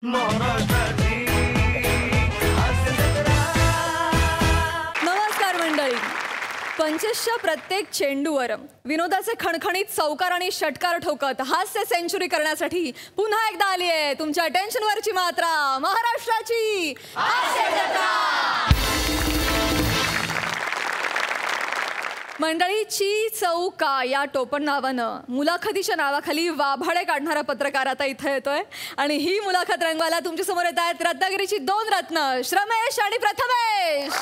नमस्कार मंडळी. पंचेसच्या प्रत्येक चेंडूवर विनोदाचे खणखणीत चौकार आणि षटकार ठोकत हास्य सेंचुरी करण्यासाठी पुन्हा एकदा आली आहे तुमच्या टेन्शनवरची मात्रा, महाराष्ट्राची हास्य जत्रा. मंडळी, ची चौका या टोपण नावानं मुलाखतीच्या नावाखाली वाभाडे काढणारा पत्रकार आता इथे येतोय आणि ही मुलाखत रंगवायला तुमच्या समोर येत आहेत रत्नागिरीची दोन रत्न, श्रमेश आणि प्रथमेश.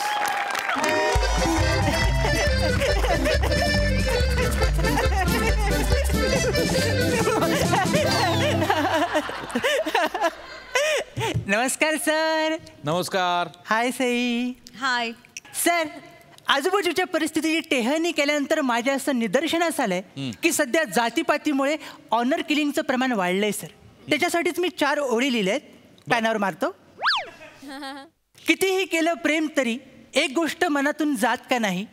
नमस्कार सर. नमस्कार. हाय सई. हाय सर, आजूबाजूच्या परिस्थितीची टेहळणी केल्यानंतर माझ्या असं निदर्शनास आलंय की सध्या जातीपातीमुळे ऑनर किलिंगचं प्रमाण वाढलंय सर. त्याच्यासाठीच मी 4 ओळी लिहिल्यात, कानावर मारतो. कितीही केलं प्रेम तरी एक गोष्ट मनातून जात का नाही,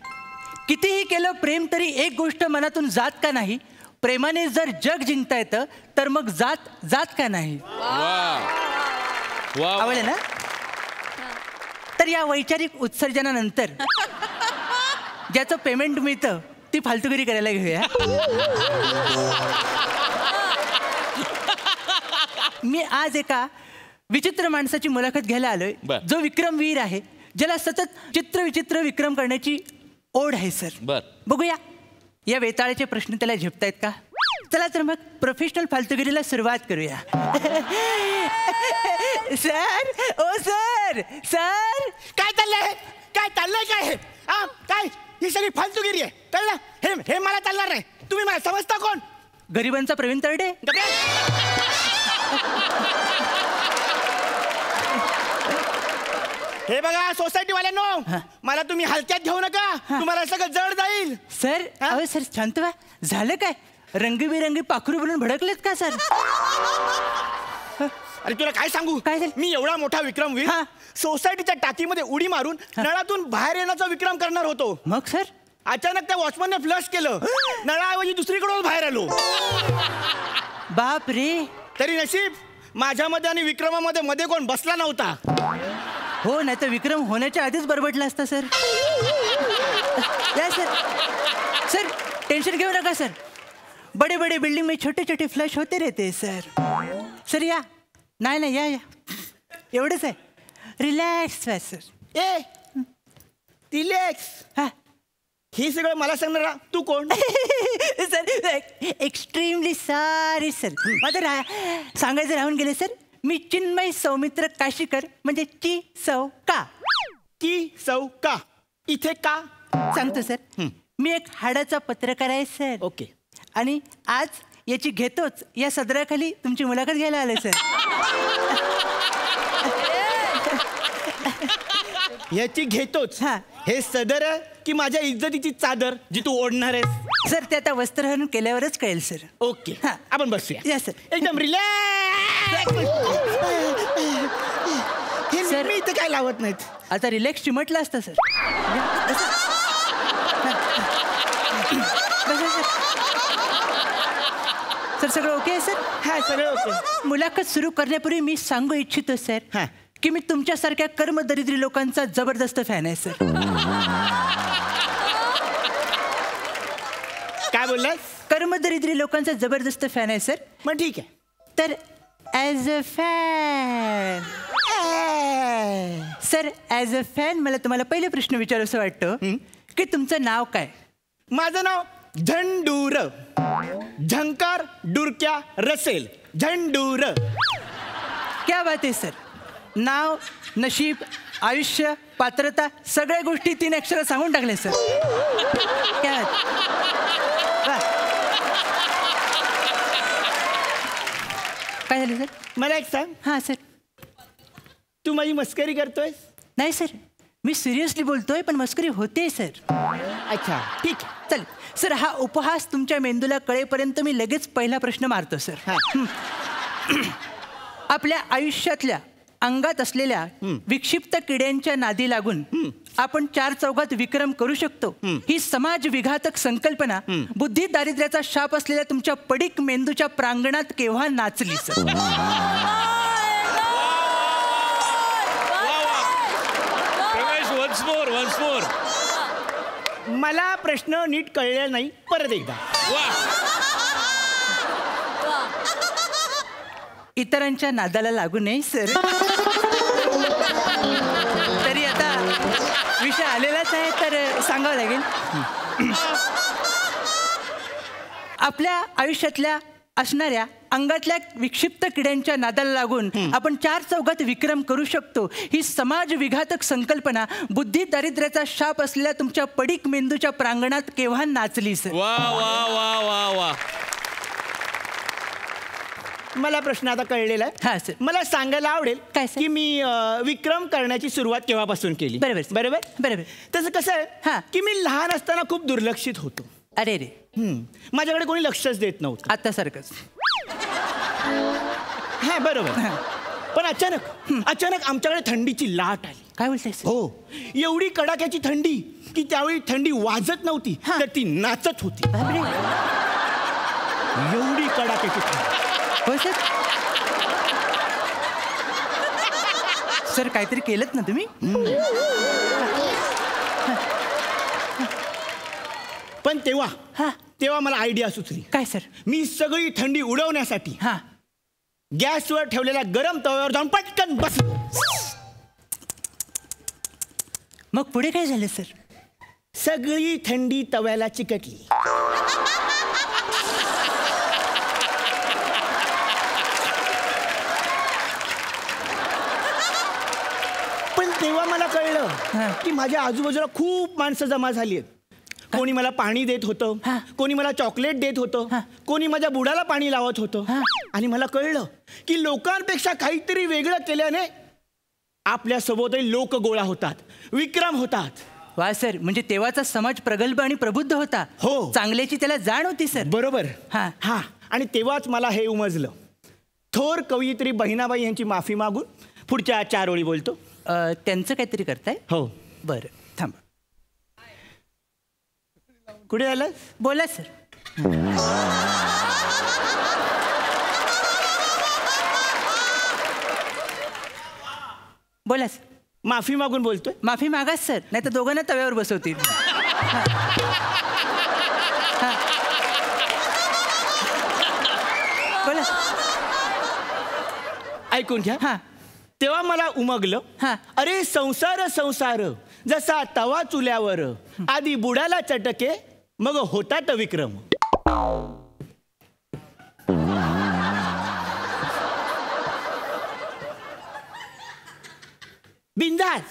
कितीही केलं प्रेम तरी एक गोष्ट मनातून जात का नाही, प्रेमाने जर जग जिंकता येतं तर मग जात जात का नाही. आवडले ना? तर या वैचारिक उत्सर्जनानंतर ज्याचं पेमेंट मिळतं ती फालतूगिरी करायला घेऊया. मी आज एका विचित्र माणसाची मुलाखत घ्यायला आलोय जो विक्रमवीर आहे, ज्याला सतत चित्र विचित्र विक्रम करण्याची ओढ आहे सर. बघूया या वेताळाचे प्रश्न त्याला झेपतायत का. चला तर मग प्रोफेशनल फालतूगिरीला सुरुवात करूया. सर, ओ सर, सर काय चाललंय, काय चाललंय, काय काय ही सगळी फालतूगिरी आहे, कळलं? हे मला चालणार नाही. तुम्ही मला समजता कोण? गरिबांचा प्रवीण तरडे. हे बघा सोसायटी वाल्यांनो, मला तुम्ही हलक्यात घेऊ नका, तुम्हाला सगळं जड जाईल. सर, अहो सर शांत व्हा. झालं काय? रंगीबिरंगी पाखरू बनून भडकलेत का सर? अरे तुला काय सांगू, काय झालं? मी एवढा मोठा विक्रमवीर सोसायटीच्या टाकीमध्ये उडी मारून नळातून बाहेर येण्याचा विक्रम करणार होतो. मग सर अचानक त्या वॉचमनने फ्लश केलं, नळाऐवजी दुसरीकडून बाहेर आलो. बाप रे. तरी नशीब माझ्यामध्ये आणि विक्रमामध्ये मध्ये कोण बसला नव्हता. हो, नाही तर विक्रम होण्याच्या आधीच बरबटला असता सर. या सर. सर टेंशन घेऊ नका सर. बडे बडे बिल्डिंग में छोटे छोटे फ्लश होते रहते सर. सर या. नाही नाही, या या, एवढंच आहे. रिलॅक्स व्हा सर. ए रिलॅक्स. हा, ही सगळं मला सांगणार तू कोण? सर एक्स्ट्रीमली सॉरी सर, माझं सांगायचं राहून गेले सर. मी चिन्मय सौमित्र काशीकर, म्हणजे ची सौ का. की सौ का इथे का सांगतो सर. मी एक हाडाचा पत्रकार आहे सर. ओके. आणि आज याची घेतोच या सदराखाली तुमची मुलाखत घ्यायला आले सर. याची घेतोच. हा. हे सदर की माझ्या इज्जतीची चादर जी तू ओढणार आहेस? सर ते आता वस्त्रहरण केल्यावरच कळेल सर. ओके. हा. आपण बसूया. या सर. एकदम रिलॅक्स. सर, मी इथं काय लावत नाहीत. आता रिलॅक्स चिमटला असता सर. सर सगळं ओके आहे सर? हा, सगळं ओके. मुलाखत सुरू करण्यापूर्वी मी सांगू इच्छितो सर की मी तुमच्यासारख्या कर्मदरिद्री लोकांचा जबरदस्त फॅन आहे सर. काय बोललास? कर्मदरिद्री लोकांचा जबरदस्त फॅन आहे सर. मग ठीक आहे. तर as a fan sir, as a fan मला तुम्हाला पहिले प्रश्न विचारायचं वाटतं की तुमचं नाव काय? माझं नाव झंडूर. झंकार डुरक्या रसेल. झंडूर. क्या बात आहे सर. नाव, नशीब, आयुष्य, पात्रता सगळ्या गोष्टी 3 अक्षर सांगून टाकले सर. क्या बात. काय झालं सर? मला एक सांग. हां सर. तू माझी मस्करी करतोय? नाही सर, मी सिरियसली बोलतोय, पण मस्करी होते सर. अच्छा, ठीक आहे. चल सर, हा उपहास तुमच्या मेंदूला कळेपर्यंत मी लगेच पहिला प्रश्न मारतो सर. आपल्या आयुष्यातल्या अंगात असलेल्या विक्षिप्त किड्यांच्या नादी लागून आपण 4 चौघात विक्रम करू शकतो, ही समाज विघातक संकल्पना बुद्धी दारिद्र्याचा शाप असलेल्या तुमच्या पडीक मेंदूच्या प्रांगणात केव्हा नाचली सर? Once more. मला प्रश्न नीट कळलेला नाही, परत एकदा. वा. इतरांच्या नादाला लागू नये सर. तरी आता विषय आलेलाच आहे तर सांगावं लागेल. आपल्या आयुष्यातल्या असणाऱ्या अंगातल्या विक्षिप्त किड्यांच्या नादाला लागून आपण 4 चौघात विक्रम करू शकतो. ही समाज विघातक संकल्पना बुद्धी दारिद्र्याचा शाप असलेल्या तुमच्या पडीक मेंदूच्या प्रांगणात केव्हा नाचली सर. वा वा वा वा वा. मला प्रश्न आता कळलेला हा, आहे. सर. मला सांगायला आवडेल काय, सर? की मी विक्रम करण्याची सुरुवात केव्हापासून केली. बरोबर, सर. बरोबर बरोबर. तसं कसं हा. आहे की मी लहान असताना खूप दुर्लक्षित होतो. अरे रे, माझ्याकडे कोणी लक्षच देत नव्हतं. आता सारखंच. हा बरोबर. पण अचानक आमच्याकडे थंडीची लाट आली. काय बोलताय सर? हो, एवढी कडाक्याची थंडी की त्यावेळी थंडी वाजत नव्हती हा. तर ती नाचत होती. बापरे. एवढी कडाक्याची थंडी. हो सर. सर काहीतरी केलं ना तुम्ही? पण तेव्हा हा. मला आयडिया सुचली. काय सर? मी सगळी थंडी उडवण्यासाठी हा. गॅसवर ठेवलेल्या गरम तव्यावर जाऊन पटकन बसलो. मग पुढे काय झालं सर? सगळी थंडी तव्याला चिकटली. पण तेव्हा मला कळलं हा. की माझ्या आजूबाजूला खूप माणसं जमा झाली आहेत. कोणी मला पाणी देत होतं, हा. कोणी मला चॉकलेट देत होतं, हा. कोणी माझ्या बुडाला पाणी लावत होतं. हा. आणि मला कळलं की लोकांपेक्षा काहीतरी वेगळं केल्याने आपल्या सोबतही लोक गोळा होतात, विक्रम होतात. वा सर, म्हणजे तेव्हाचा समाज प्रगल्भ आणि प्रबुद्ध होता. हो. चांगल्याची त्याला जाण होती सर. बरोबर. हा. हा. आणि तेव्हाच मला हे उमजलं. थोर कवयित्री बहिणाबाई यांची माफी मागून पुढच्या 4 ओळी बोलतो. त्यांचं काहीतरी करताय? हो. बरं, थांबा. कुठे झालं? बोला सर. बोला सर. माफी मागून बोलतोय. माफी मागाच सर, नाही तर दोघांना तव्यावर बसवतील. बोला. ऐकून घ्या. हा. तेव्हा मला उमगलं, हा. अरे संसार संसार जसा तवा चुल्यावर, आधी बुडाला चटके मग होतात विक्रम. बिंदास.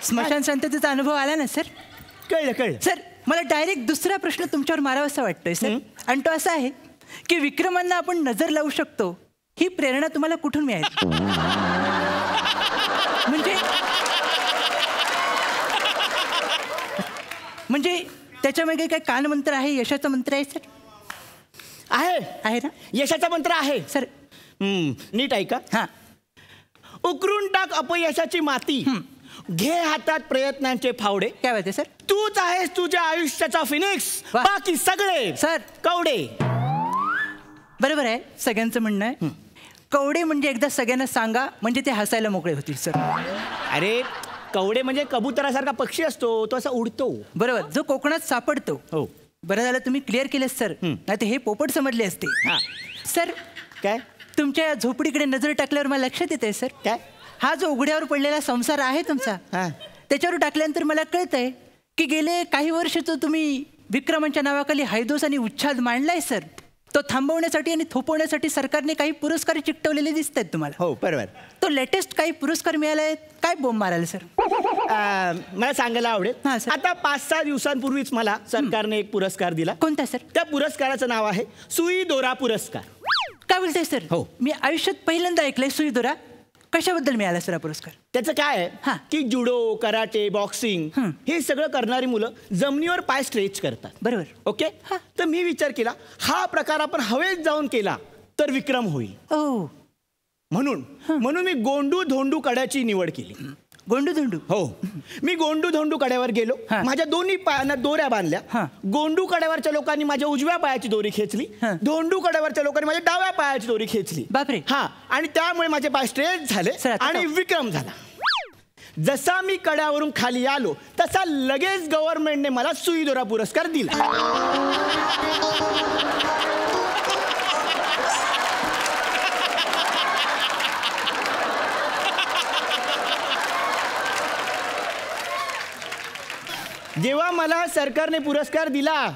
स्मशान शांततेचा अनुभव आला ना सर? कळलं. सर मला डायरेक्ट दुसरा प्रश्न तुमच्यावर मारावासा वाटतोय सर. आणि तो असा आहे की विक्रमांना आपण नजर लावू शकतो, ही प्रेरणा तुम्हाला कुठून मिळाली? म्हणजे त्याच्यामागे काय कानमंत्र आहे, यशाचं मंत्र आहे सर? आहे ना? यशाचा मंत्र आहे सर. नीट ऐका. हा. उकरून टाक अपयशाची माती, घे हातात प्रयत्नांचे फावडे. काय माहिती सर? तूच आहेस तुझ्या आयुष्याचा फिनिक्स, वा. बाकी सगळे सर. कवडे. बरोबर आहे, सगळ्यांचं म्हणणं आहे. कवडे म्हणजे एकदा सगळ्यांना सांगा, म्हणजे ते हसायला मोकळे होतील सर. अरे कवडे म्हणजे कबुतरासारखा पक्षी असतो, तो असा उडतो. बरोबर, जो कोकणात सापडतो. हो. बरं झालं तुम्ही क्लिअर केलं सर, नाही तर हे पोपट समजले असते. हा. सर काय तुमच्या या झोपडीकडे नजर टाकल्यावर मला लक्षात येतंय सर, काय? हा जो उघड्यावर पडलेला संसार आहे तुमचा, हा. त्याच्यावर टाकल्यानंतर मला कळतंय की गेले काही वर्ष तो तुम्ही विक्रमांच्या नावाखाली हैदोस आणि उच्छाद मांडलाय सर. तो थांबवण्यासाठी आणि थोपवण्यासाठी सरकारने काही पुरस्कार चिकटवलेले दिसत आहेत तुम्हाला. हो बरोबर. तो लेटेस्ट काही पुरस्कार मिळालाय, काय बोंब मारायला सर? मला सांगायला आवडेल. हा, सर. आता 5-6 दिवसांपूर्वीच मला सरकारने एक पुरस्कार दिला. कोणता सर? त्या पुरस्काराचं नाव आहे सुई दोरा पुरस्कार. काय बोलताय सर? हो. मी आयुष्यात पहिल्यांदा ऐकलंय सुई दोरा. कशाबद्दल मिळाला सर हा पुरस्कार? त्याचं काय हा. आहे की जुडो, कराटे, बॉक्सिंग हे सगळं करणारी मुलं जमिनीवर पाय स्ट्रेच करतात. बरोबर. ओके. हा. तर मी विचार केला, हा प्रकार आपण हवेत जाऊन केला तर विक्रम होईल. ओ. म्हणून मी गोंडू धोंडू कड्याची निवड केली. गोंडू धोंडू. हो, मी गोंडू धोंडू कड्यावर गेलो. हा. माझ्या दोन्ही पायांना दोऱ्या बांधल्या. हा. गोंडू कड्यावरच्या लोकांनी माझ्या उजव्या पायाची दोरी खेचली. हा. धोंडू कड्यावरच्या लोकांनी माझ्या डाव्या पायाची दोरी खेचली. बापरे. हा, आणि त्यामुळे माझे पाय स्ट्रेच झाले सर, आता आणि विक्रम झाला. जसा मी कड्यावरून खाली आलो तसा लगेच गव्हर्नमेंटने मला सुई दोरा पुरस्कार दिला. जेव्हा मला सरकारने पुरस्कार दिला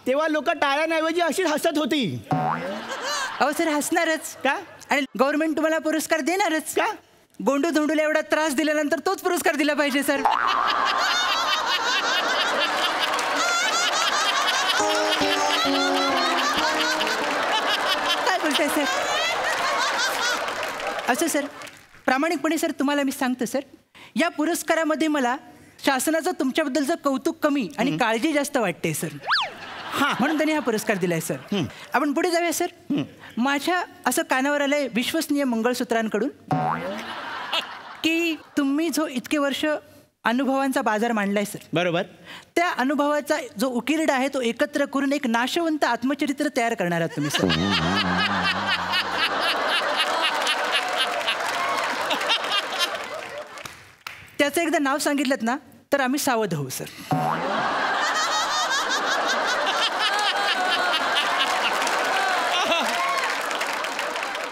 तेव्हा लोक टाळ्यांऐवजी अशी हसत होती. अहो सर, हसणारच का? आणि गव्हर्नमेंट तुम्हाला पुरस्कार देणारच का? गोंडू धोंडूला एवढा त्रास दिल्यानंतर तोच पुरस्कार दिला पाहिजे सर. काय बोलताय सर? असं सर, प्रामाणिकपणे सर तुम्हाला मी सांगतो सर, या पुरस्कारामध्ये मला शासनाचं तुमच्याबद्दलचं कौतुक कमी आणि काळजी जास्त वाटते सर. हा, म्हणून त्यांनी हा पुरस्कार दिलाय सर. आपण पुढे जाऊया सर. माझ्या असं कानावर आलंय विश्वसनीय मंगळसूत्रांकडून की तुम्ही जो इतके वर्ष अनुभवांचा बाजार मांडलाय सर, बरोबर. त्या अनुभवाचा जो उकिरडा आहे तो एकत्र करून एक नाशवंत आत्मचरित्र तयार करणार आहात तुम्ही सर. त्याचं एकदा नाव सांगितलं ना तर आम्ही सावध होऊ सर.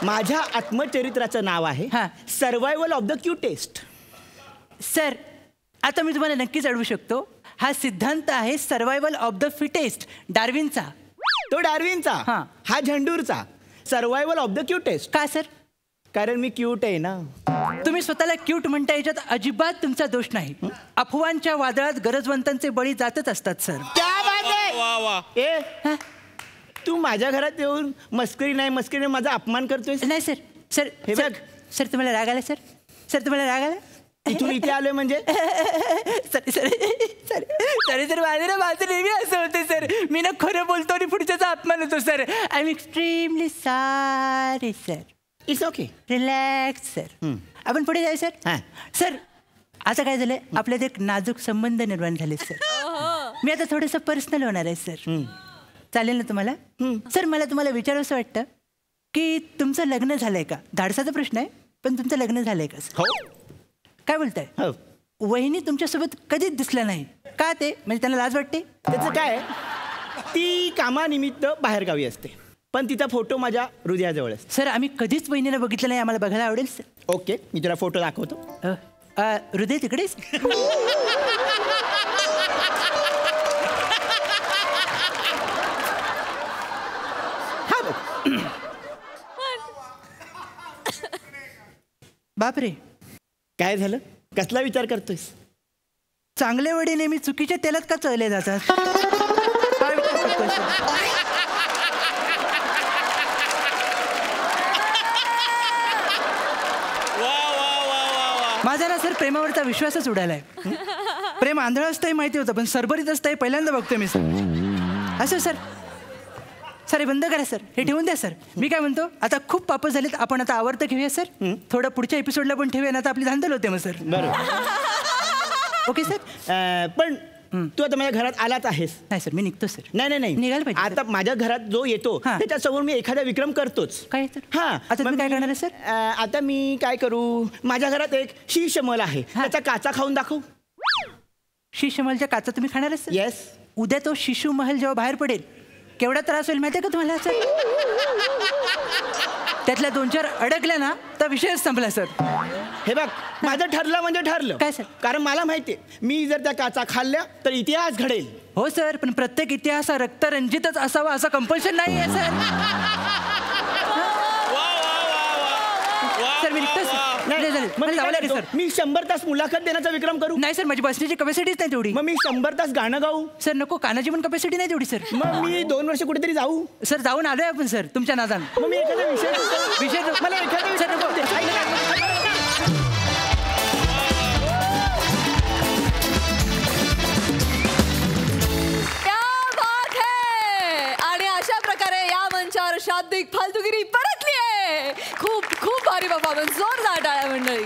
माझ्या आत्मचरित्राचं नाव आहे हा. Survival of the cutest. Sir, आता मी तुम्हाला नक्कीच अडवू शकतो. हा सिद्धांत आहे सर्व्हायव्हल ऑफ द फिटेस्ट, डार्विनचा. तो डार्विनचा. हा. हा झंडूरचा. Survival of the cutest. का सर? कारण मी क्यूट आहे ना. तुम्ही स्वतःला क्यूट म्हणता, याच्यात अजिबात तुमचा दोष नाही. अफवांच्या वादळात गरजवंतांचे बळी जातच असतात सर. क्या बात आहे. वा वा. ए, हा? तू माझ्या घरात येऊन मस्करीने माझा अपमान करतोय. नाही सर. सर हे सर, बघ. सर तुम्हाला राग आला सर? सर तुम्हाला राग आला? इथून इथे आलोय म्हणजे sir sir sir sir sir माझं ना माझं नेहमी असं होतं सर. मी ना खरं बोलतो आणि पुढच्याचा अपमान होतो sir. I am extremely sorry sir. It's okay. Relax sir. आपण पुढे जाऊ सर. हां. सर, आता काय झालंय, आपल्यात एक नाजूक संबंध निर्माण झाले सर. मी आता थोडंसं पर्सनल होणार आहे सर. चालेल ना तुम्हाला? सर, मला तुम्हाला विचारावंसं वाटतं की तुमचं लग्न झालंय का? धाडसाचा प्रश्न आहे, पण तुमचं लग्न झालंय का सर? हो. काय बोलताय? हो. वहिनी तुमच्यासोबत कधीच दिसलं नाही का? ते म्हणजे त्यांना लाज वाटते? त्याचं काय, ती कामानिमित्त बाहेरगावी असते, पण तिचा फोटो माझ्या हृदयाजवळ असतो. सर, आम्ही कधीच वहिनीला बघितलं नाही, आम्हाला बघायला आवडेल सर. ओके, मी तुला फोटो दाखवतो. हृदय तिकडेच. हा बघ. बापरे, काय झालं? कसला विचार करतोयस? चांगले वडे नेहमी चुकीच्या तेलात का चळले जातात? काय विचार करतोय सर? वा वा वा वा वा. माझा ना सर प्रेमावरचा विश्वासच उडालाय. प्रेम आंधळं असतंही माहिती होतं, पण सरभरीत असतंही पहिल्यांदा बघतोय मी सर. असं सर, सर हे बंद करा सर, हे ठेवून द्या सर. मी काय म्हणतो, आता खूप पापं झालेत, आपण आता आवर्त घेऊया सर. थोडं पुढच्या एपिसोडला पण ठेवूया ना, आता आपली धांदल होते मग सर. बरोबर. Okay sir. पण तू आता माझ्या घरात आलाच आहेस. नाही सर, मी निघतो सर. नाही नाही निघायला नाही, पाहिजे, आता माझ्या घरात जो येतो हां. त्याच्यासमोर मी एखादा विक्रम करतोच. काय सर? हा, आता तुम्ही काय करणार आहे सर? आता मी काय करू, माझ्या घरात एक शीशमल आहे, हां. त्याचा काचा खाऊन दाखव. शिशुमहलच्या काचा तुम्ही खाणार आहे सर? येस. उद्या तो शिशु महल जेव्हा बाहेर पडेल, केवढा त्रास होईल माहिती आहे का तुम्हाला सर? त्यातल्या 2-4 अडकल्या ना तर विषयच संपला सर. हे बघ, माझं ठरलं म्हणजे ठरलं. काय सर? कारण मला माहितीये, मी जर त्या काचा खाल्ल्या तर इतिहास घडेल. हो सर, पण प्रत्येक इतिहास हा रक्तरंजितच असावा असं कंपल्शन नाही आहे सर. वा वा वा वा. सर, मी निघतो सर. नाही झालं, मग मला मी जावं काय लागेल करतो? सर. मी 100 तास मुलाखत देण्याचा विक्रम करू. नाही सर, माझी बसण्याची कपॅसिटीच नाही तेवढी. मग मी 100 तास गाणं गाऊ. सर नको, कानाची पण कपॅसिटी नाही तेवढी सर. मग मी 2 वर्ष कुठेतरी जाऊ. सर, जाऊन आलोय आपण सर तुमच्या नादानं. मग मी एखादा विषय मला एखादा सर, नको. क्या बात है. आणि अशा प्रकारे या मंचावर शाब्दिक फालतुगिरी परतली आहे. खूप खूप भारी परफॉर्मन्स, जोरदार टाळ्या मंडळी.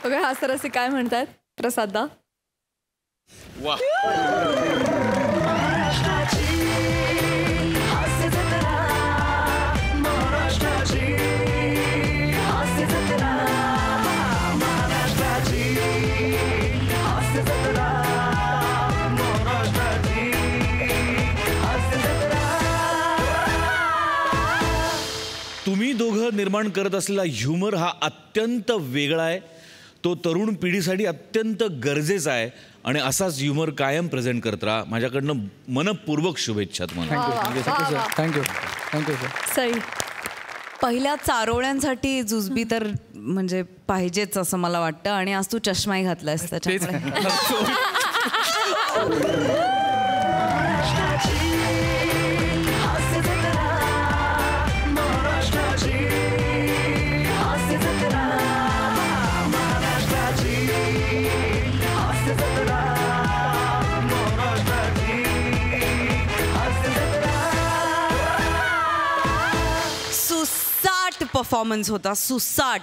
बघा हास्यरसिक काय म्हणतात. प्रसाददा. वा. तुम्ही दोघं निर्माण करत असलेला ह्युमर हा अत्यंत वेगळा आहे. तो तरुण पिढीसाठी अत्यंत गरजेचा आहे आणि असाच ह्युमर कायम प्रेझेंट करत राहा. माझ्याकडनं मनपूर्वक शुभेच्छा तुम्हाला. Thank you sir. सई. पहिल्या चारोळ्यांसाठी जुजबी तर म्हणजे पाहिजेच असं मला वाटतं आणि आज तू चष्माही घातलायस त्याच्यामुळे. परफॉर्मन्स होता. सुसाट.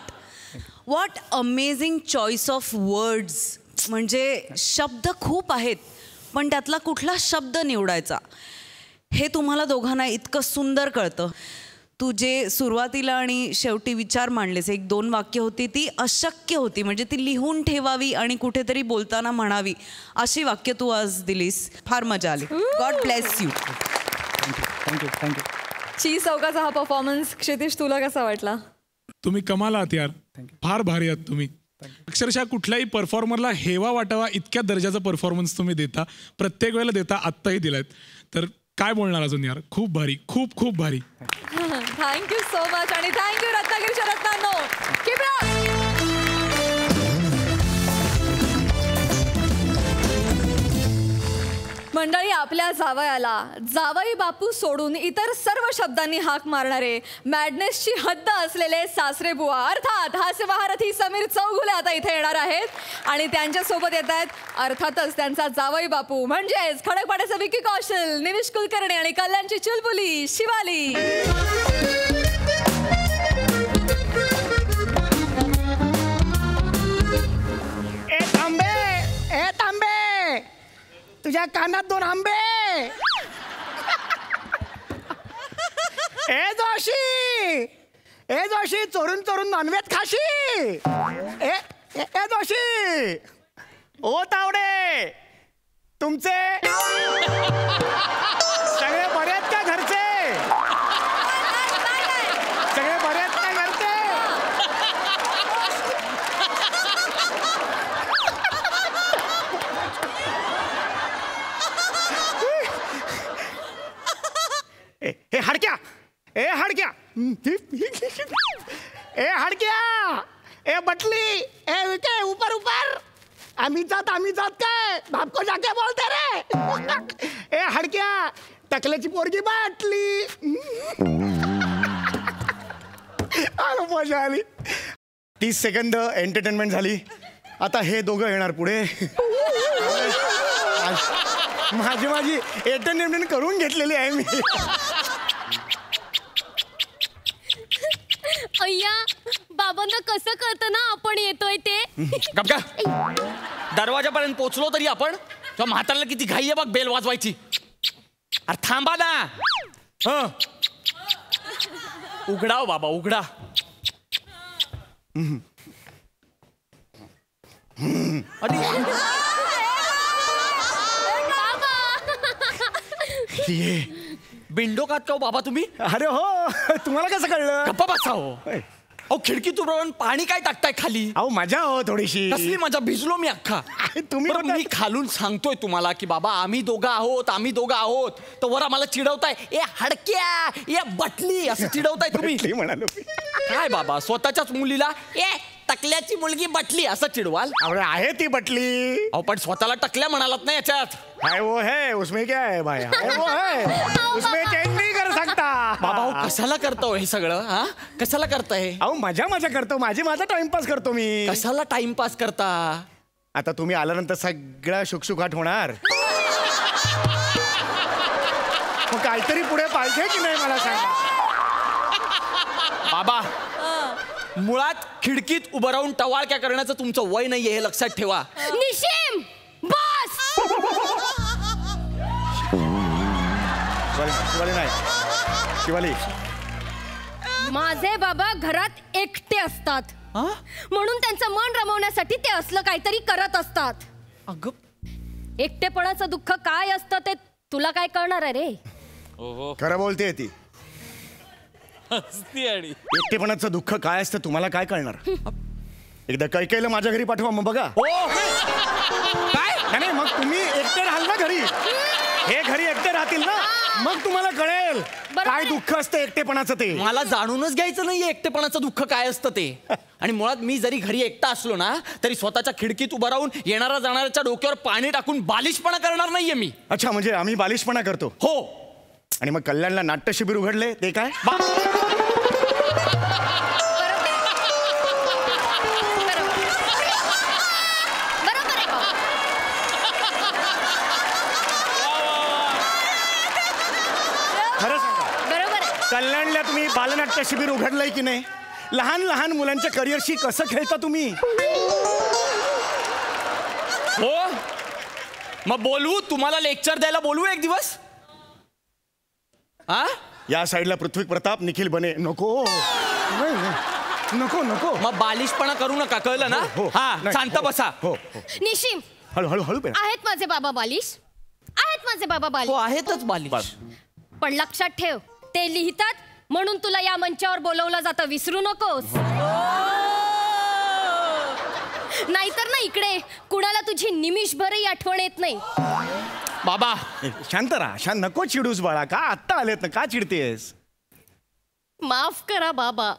What amazing choice of words. म्हणजे शब्द खूप आहेत पण त्यातला कुठला शब्द निवडायचा हे तुम्हाला दोघांना इतकं सुंदर कळतं. तू जे सुरुवातीला आणि शेवटी विचार मांडलेस, 1-2 वाक्य होती ती अशक्य होती. म्हणजे ती लिहून ठेवावी आणि कुठेतरी बोलताना म्हणावी अशी वाक्य तू आज दिलीस. फार मजा आली. God bless you. थँक्यू. चीज चौकाचा हा परफॉर्मन्स क्षितिश तुला कसा वाटला? तुम्ही कमाल आहात यार. फार भारी आहात तुम्ही. अक्षरशः कुठल्याही परफॉर्मरला हेवा वाटावा इतक्या दर्जाचा परफॉर्मन्स तुम्ही देता. प्रत्येक वेळेला देता. आत्ताही दिलायत. तर काय बोलणार अजून यार. खूप भारी. खूप खूप भारी. थँक्यू सो मच आणि थँक्यू रत्नागिरीच्या रत्नांनो. Keep it up. मंडळी, आपल्या जावयाला जावई बापू सोडून इतर सर्व शब्दांनी हाक मारणारे मॅडनेसची हद्द असलेले सासरे बुवा अर्थात हास्य महारथी समीर चौगुले आता इथे येणार आहेत आणि त्यांच्यासोबत येत आहेत अर्थातच त्यांचा जावई बापू म्हणजेच खडकपाड्याचा विकी कौशल, निविश कुलकर्णी आणि कल्याणची चुलबुली शिवाली. तुझ्या कानात 2 आंबे. ए जोशी चोरून चोरून नॉनव्हेज खाशी. ए जोशी. ओ तावडे, तुमचे सगळे बरे आहेत का घरचे? सगळे बरे आहेत का घरचे? ए हडक्या. ए हडक्या. ए हडक्या. ए बटली. ए विके ऊपर ऊपर. आम्ही जात काय बाप को जाके बोलते रे. ए हडक्या. टकल्याची पोरगी बाटली. मजा आली. 30 सेकंद एंटरटेनमेंट झाली. आता हे दोघं येणार पुढे. माझी एंटरटेनमेंट करून घेतलेली आहे मी. अय्या, बाबांना कसं कळतं ना आपण येतोय ते? गपका. दरवाजापर्यंत पोहोचलो तरी आपण त्या म्हाताऱ्याला किती घाई आहे बघ बेल वाजवायची. अरे थांबा ना. उघडाव बाबा उघडा. बिंडो कात का बाबा तुम्ही? अरे हो, तुम्हाला कसं कळलं? गप्पा बसा हो. अहो खिडकीतून पाणी काय टाकताय खाली? अहो मजा हो थोडीशी. कसली मजा. भिजलो मी अख्खा. तुम्ही मी खालून सांगतोय तुम्हाला की बाबा आम्ही दोघं आहोत तर वर आम्हाला चिडवताय. ए हडक्या, ए बटली असं चिडवताय तुम्ही. म्हणालो काय बाबा स्वतःच्याच मुलीला ए टकल्याची मुलगी बटली असं चिडवाल? आहे ती बटली. अहो पण स्वतःला टकल्या म्हणालात ना याच्यात. है वो है उसमें क्या है भाई. है वो है उसमें चेंज नहीं कर सकता. बाबा हो कशाला करतो हे सगळं? हा कशाला करताय? अहो मजा करतो. माझा टाइमपास करतो मी. कशाला टाइमपास करता? आता तुम्ही आल्यानंतर सगळा शुकशुकाट होणार. मग काहीतरी पुढे पाहिजे की नाही मला सांगा. बाबा मुळात खिडकीत उभं राहून टवाळक्या करण्याचं तुमचं वय नाहीये हे लक्षात ठेवा. निशिम बस. शिवाली नाही, शिवाली. माझे बाबा घरात एकटे असतात म्हणून त्यांचं मन रमवण्यासाठी ते असलं काहीतरी करत असतात. अगं एकटेपणाचं दुःख काय असतं ते तुला काय कळणार आहे रे. खरं बोलते ती. एकटेपणाचं दुःख काय असतं तुम्हाला काय कळणार. एकदा कैकेयला माझ्या घरी पाठवा मग बघा. काय नाही मग तुम्ही एकटे राहाल ना घरी, हे घरी एकटे राहतील ना, मग तुम्हाला कळेल काय दुःख असतं एकटेपणाचं ते. मला जाणूनच घ्यायचं नाहीये एकटेपणाचं दुःख काय असतं ते. आणि मुळात मी जरी घरी एकटा असलो ना तरी स्वतःच्या खिडकीत उभं राहून येणाऱ्या जाणाऱ्याच्या डोक्यावर पाणी टाकून बालिशपणा करणार नाहीये मी. अच्छा, म्हणजे आम्ही बालिशपणा करतो. हो. आणि मग कल्याणला नाट्य शिबिर उघडले ते काय. खरं सांगा, कल्याणला तुम्ही बालनाट्य शिबिर उघडलंय की नाही. लहान लहान मुलांच्या करिअरशी कसं खेळता तुम्ही. हो मग बोलवू तुम्हाला लेक्चर द्यायला बोलवू एक दिवस. हा या साईडला पृथ्वी प्रताप निखिल बने. नको नाही, नाही. नको नको. मग बालिशपणा करू नका कळलं ना. हो, हा नाही, शांत हो, बसा. हो. निशिम हळू हळू हळू पेरा. आहेत माझे बाबा बालिश, आहेत माझे बाबा हो बालिश, आहेतच बालिश. पण लक्षात ठेव ते लिहितात म्हणून तुला या मंचावर बोलवलं जातं, विसरू नकोस. नाहीतर ना इकडे कुणाला तुझी निमिषभरही आठवण येत नाही. बाबा शांत राहा, शांत. नको चिडूस बाळा. का आत्ता आलेत ना, का चिडतेस. माफ करा बाबा.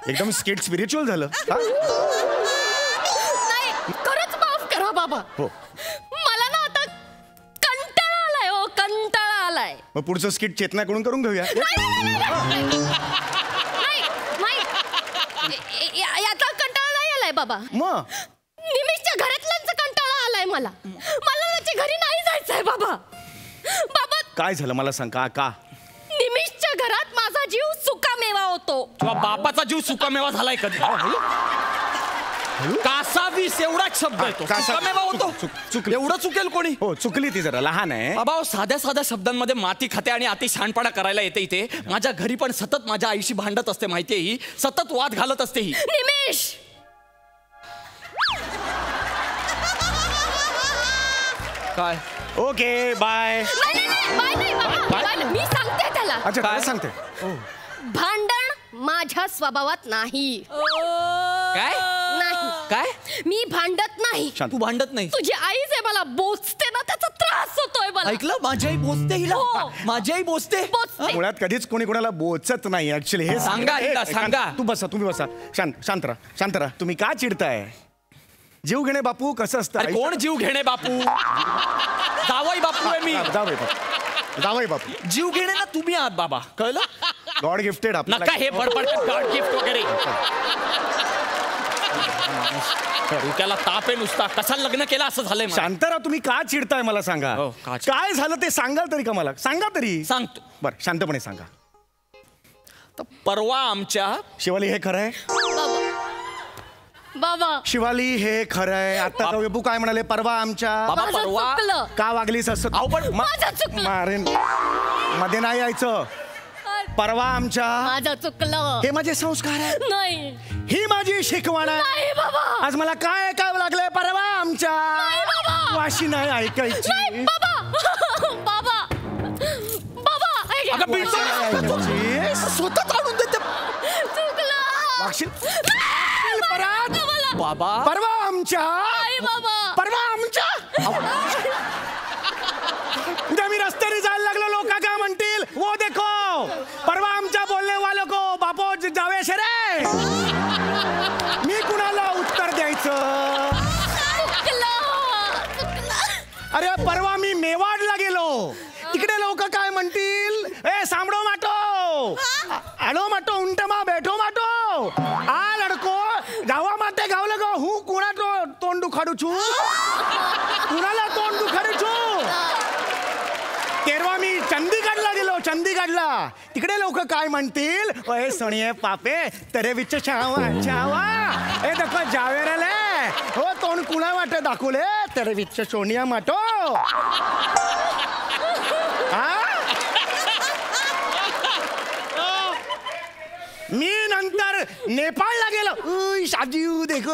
एकदम स्किट स्पिरिच्युअल झालं. नाही खरंच माफ करा बाबा. हो. मला ना आता कंटाळा आलाय. हो कंटाळा आलाय. मग पुढचं स्किट चेतनाकडून करून घेऊया. याचा कंटाळा नाही आलाय बाबा. मग निमिषच्या घरातल्यांचा कंटाळा आलाय मला. मला त्याच्या घरी नाही जायचंय बाबा. बाबा काय झालं मला सांग. का निमिषच्या घरात माझा जीव सुकामेवा होतो. तुझ्या बापाचा जीव सुकामेवा झालाय कधी. कासावीस एवढाच शब्द येतो. सुकामेवा होतो. चुकली. एवढं चुकेल कोणी. हो चुकली ती, जरा लहान आहे. बाबा साध्या साध्या शब्दांमध्ये माती खाते आणि अति शहाणपणा करायला येते इथे. माझ्या घरी पण सतत माझ्या आईशी भांडत असते माहितीये ही. सतत वाद घालत असते ही. निमिष काय. Okay bye. नाही बाबा. मी सांगते त्याला. अच्छा काय सांगते. भांडण माझ्या स्वभावात नाही. काय नाही काय. मी भांडत नाही. तू भांडत नाही. तुझी आई जे मला बोचते ना त्याचा त्रास होतोय मला. ऐकलं माझी आई बोचते हिला. हो. माझी आई बोचते. मुळात कधीच कोणी कोणाला बोचत नाही ऍक्च्युली. हे सांगा हिला, सांगा. तू बसा, तुम्ही बसा. शांत राहा. तुम्ही का चिडताय. जीव घेणे बापू कसं असतं. अरे कोण जीव घेणे बापू. जावई बापू आहे मी. जावई बापू. जीव घेणे ना तुम्ही आहात बाबा. कळलं. God gifted. नका हे बडबड गॉड गिफ्ट वगैरे. डोक्याला ताप आहे नुसता. कसा लग्न केलं असं झालंय मला. शांत राहा. तुम्ही का चिडताय मला सांगा. हो, का काय झालं ते सांगाल तरी का मला. सांगा तरी. सांगतो. बरं शांतपणे सांगा. परवा आमच्या शिवाली हे खरंय. बाबा शिवाली हे खरंय. आता बाबू काय म्हणाले. परवा आमच्या. बाबा माझं परवा चुकलं. का वागलीस असं. अहो पण माझं चुकलं. मारेन. मध्ये नाही यायचं. परवा आमच्या. माझं चुकलं. हे माझे संस्कार आहे. नाही ही माझी शिकवण आहे. नाही बाबा. आज मला काय ऐकावं लागलंय. परवा आमच्या. वाशी नाही ऐकायची. नाही बाबा. बाबा अगं बिनसोड. स्वतःच आणून देते. चुकलं. वागशील परत बाबा. परवा आमच्या. बाबा परवा आमच्या. उद्या मी रस्त्याने जायला लागलो लोक काय म्हणतील. वो देखो परवा आमच्या बोलणे वालो को बापो जावे शरे. मी कुणाला उत्तर द्यायचं. अरे परवा मी मेवाडला गेलो. तिकडे लोक काय म्हणतील. ए सांभळो माटो आलो माटो उंटमा बैठो माटो आ लडको जावा माते गावलं गो. हूँ कुणा तोंड दुखाडू छू. कुणाला तोंड दुखाडू छू. तेरवा मी चंदीगडला गेलो. चंदीगडला तिकडे लोक काय म्हणतील. हे सणिये पापे तरे विच छावा छावा हे देखो जावेरले हो तोंड कुणा वाटे दाखवले तरे विच सोनिया माटो. मी नंतर नेपाळला गेलो. शाजीव देखो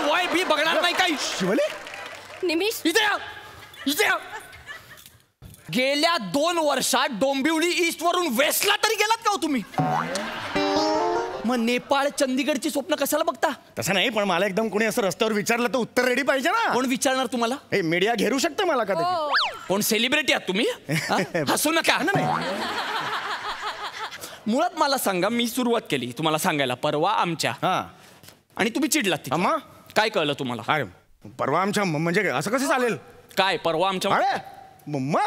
वय बी बघणार नाही काही. शिवले निमिष इथे या, इथे या. गेल्या 2 वर्षात डोंबिवली ईस्ट वरून वेस्टला तरी गेलात का हो तुम्ही? मग नेपाळ चंदीगडची स्वप्न कशाला बघता? तसं नाही, पण मला एकदम कोणी असं रस्त्यावर विचारलं तर उत्तर रेडी पाहिजे ना. कोण विचारणार तुम्हाला? हे मीडिया घेरू शकतं मला कधी. कोण सेलिब्रिटी आहात तुम्ही? हसू नका. मुळात मला सांगा, मी सुरुवात केली तुम्हाला सांगायला परवा आमच्या, आणि तुम्ही चिडलात. अम्मा काय कळलं तुम्हाला? अरे परवा आमच्या म्हणजे असं कसं चालेल? काय परवा आमच्या? अरे मम्मा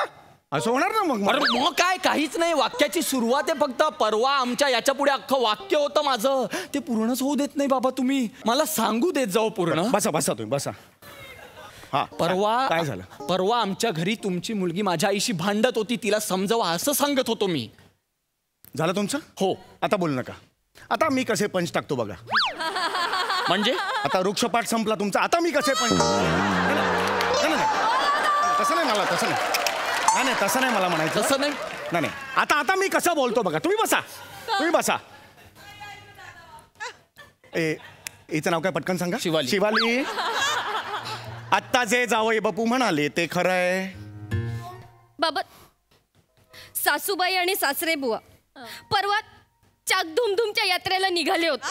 असं होणार ना. मग काय, काहीच नाही. वाक्याची सुरुवात आहे फक्त. परवा आमच्या याच्या पुढे अख्खं वाक्य होतं माझं. ते पूर्णच होऊ देत नाही बाबा तुम्ही. मला सांगू देत जाऊ पूर्ण. बसा बसा तुम्ही बसा. हा परवा काय झालं? परवा आमच्या घरी तुमची मुलगी माझ्या आईशी भांडत होती. तिला समजवा असं सांगत होतो मी. झालं तुमचं? हो. आता बोलू नका. आता मी कसे पंच टाकतो बघा. म्हणजे आता वृक्षपाठ संपला तुमचा. आता मी कसे पंच. तसं नाही मला, तसं नाही. नाही तसं नाही मला म्हणायचं. तसं नाही. नाही आता आता मी कसं बोलतो बघा. तुम्ही बसा, तुम्ही बसा. हिचं नाव काय पटकन सांगा. शिवाली. शिवाली. आत्ता जे जावई बापू म्हणाले ते खरं आहे. बाबा, सासूबाई आणि सासरे बुवा परवा चाकधुमधुमच्या यात्रेला निघाले होते.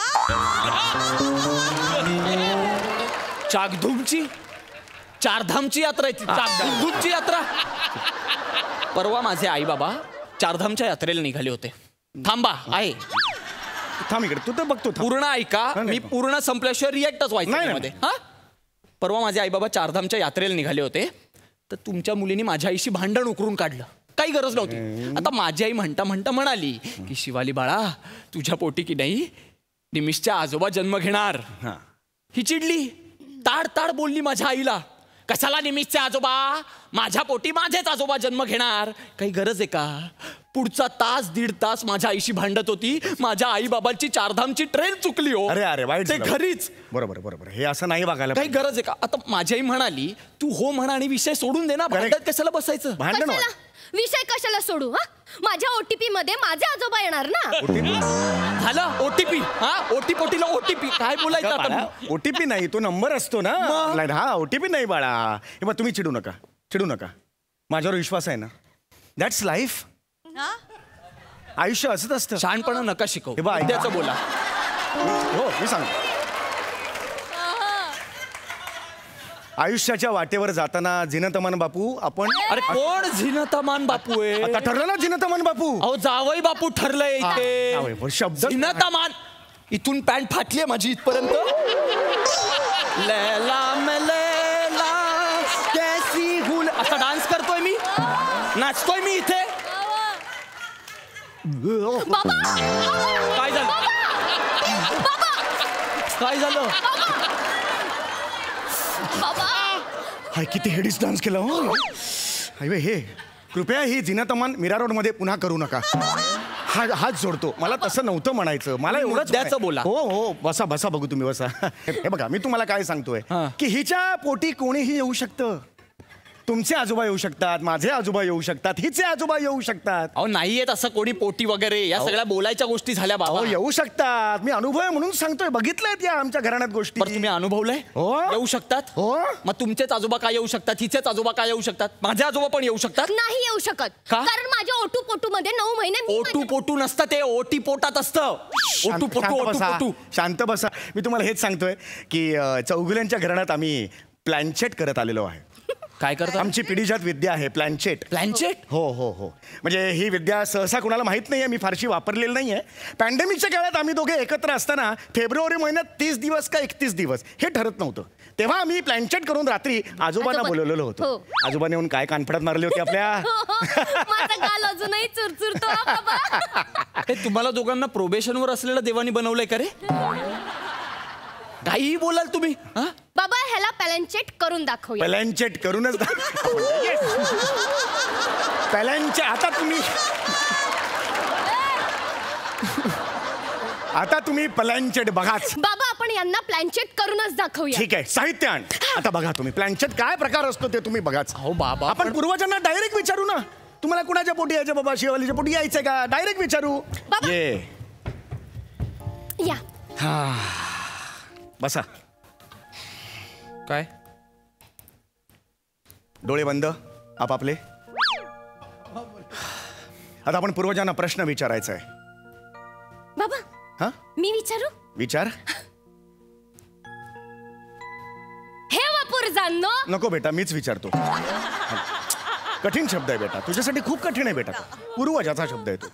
चाकधूमची चारधामची यात्रा आहे ती. चाकधूमची यात्रा. परवा माझे आई बाबा चारधामच्या यात्रेला निघाले होते. थांबा आहे. थांब इकडे, तू तर बघतो. पूर्ण ऐका. मी पूर्ण संपल्याशिवाय रिएक्टच व्हायचं नाही. मध्ये. हा, परवा माझे आई बाबा चारधामच्या यात्रेला निघाले होते. तर तुमच्या मुलीने माझ्या आईशी भांडण उकरून काढलं. काही गरज नव्हती. आता माझी आई म्हणता म्हणता म्हणाली की शिवाली बाळा, तुझ्या पोटी की नाही निमिषच्या आजोबा जन्म घेणार. ही चिडली. ताड ताड बोलली माझ्या आईला, कशाला निमिषचे आजोबा? माझ्या पोटी माझेच आजोबा जन्म घेणार. काही गरज आहे का? पुढचा 1-1.5 तास माझ्या आईशी भांडत होती. माझ्या आई बाबांची चारधामची ट्रेन चुकली हो. अरे अरे वाईट ते झालं. घरीच. बरोबर बरोबर. हे असं नाही बघायला काही गरज आहे का? आता माझी आई म्हणाली तू हो म्हणा आणि विषय सोडून दे ना. भांडत कशाला बसायचं? भांडण कशाला विषय कशाला सोडू? हा, माझ्या ओटीपी मध्ये माझे आजोबा येणार ना. झालं ओटीपी. हा, ओटीपोटीला ओटीपी काय बोलायचं आता? ओटीपी नाही, तो नंबर असतो ना. हा, ओटीपी नाही बाळा. हे बघ, तुम्ही चिडू नका, चिडू नका. माझ्यावर विश्वास आहे ना. That's life. आयुष्य असंच असतं. शहाणपणा नका शिकव. हे बघ, त्याचं बोला. हो मी सांगतो. आयुष्याच्या वाटेवर जाताना झिनतमान बापू आपण. अरे कोण झिनतमान बापू आहे? आता ठरलं ना झिनतमान बापू. अहो जावई बापू ठरलंय जावई, इथे. शब्द झिनतमान. इथून पॅन्ट फाटली आहे माझी इथपर्यंत. लैला में लैला कैसी हुल असा डान्स करतोय मी, नाचतोय मी इथे. बाबा, काय झालं? काय झालं? बाबा, हाय किती हेडीस डान्स केला हो. हायवे हे कृपया ही झिनतमान मीरा रोड मध्ये पुन्हा करू नका. हात जोडतो. मला तसं नव्हतं म्हणायचं. मला एवढंच द्यायचं बोला. हो हो बसा बसा बघू तुम्ही बसा. हे बघा मी तुम्हाला काय सांगतोय की हिच्या पोटी कोणीही येऊ शकतं. तुमचे आजोबा येऊ शकतात, माझे आजोबा येऊ शकतात, हिचे आजोबा येऊ शकतात. अहो नाहीयेत असं कोणी पोटी वगैरे. या सगळ्या बोलायच्या गोष्टी झाल्या बाबा. हो येऊ शकतात. मी अनुभव आहे म्हणून सांगतोय. बघितलंय या आमच्या घराण्यात गोष्टी. पण तुम्ही अनुभवलंय? हो. येऊ शकतात. हो. मग तुमचेच आजोबा काय येऊ शकतात? हिचेच आजोबा काय येऊ शकतात? माझे आजोबा पण येऊ शकतात. नाही येऊ शकत. का? कारण माझ्या ओटू पोटू मध्ये 9 महिने मी ओटू पोटू नसतं ते, ओटी पोटात असतं. ओटू पोटू शांत ओटू बसा, पोटू. शांत बसा. मी तुम्हाला हेच सांगतोय की चौगुल्यांच्या घराण्यात आम्ही प्लॅनचेट करत आलेलो आहे. काय करतात? आमची पिढीजात विद्या आहे प्लॅनचेट. प्लॅनचेट? हो हो हो. म्हणजे ही विद्या सहसा कुणाला माहित नाहीये. मी फारशी वापरलेली नाहीये. पॅन्डेमिकच्या काळात आम्ही दोघे एकत्र असताना फेब्रुवारी महिन्यात 30 दिवस का 31 दिवस हे ठरत नव्हतं. तेव्हा आम्ही प्लॅनचेट करून रात्री आजोबांना बोलवलेलं होतं. हो. आजोबाने येऊन काय कानफडत मारली होती आपल्या. माझा गाल अजूनही चुरचुरतो हा बाबा. हे तुम्हाला दोघांना प्रोबेशनवर असलेलं देवानी बनवलंय का रे? काहीही बोलाल तुम्ही. हा? बाबा ह्याला पॅलेंचेट करून दाखवूया. प्लॅनचेट करूनच पॅलॅनचे आता तुम्ही प्लॅनचेट बघाच. बाबा आपण यांना प्लॅनचेट करूनच दाखवूया. ठीक आहे, साहित्य आण. आता बघा तुम्ही प्लॅनचेट काय प्रकार असतो ते तुम्ही बघाच. हो बाबा, आपण पूर्वजांना डायरेक्ट विचारू ना, तुम्हाला कुणाच्या पोटी यायचं बाबा, शिवालीच्या पोटी यायचंय का, डायरेक्ट विचारू. बाबा. ये या बसा. काय डोळे बंद आपापले. आता आपण पूर्वजांना प्रश्न विचारायचा आहे. बाबा हा मी विचारू. विचार. हे वापूर जाणो. नको बेटा, मीच विचारतो. कठीण शब्द आहे बेटा, तुझ्यासाठी खूप कठीण आहे बेटा. पूर्वजाचा शब्द आहे तो.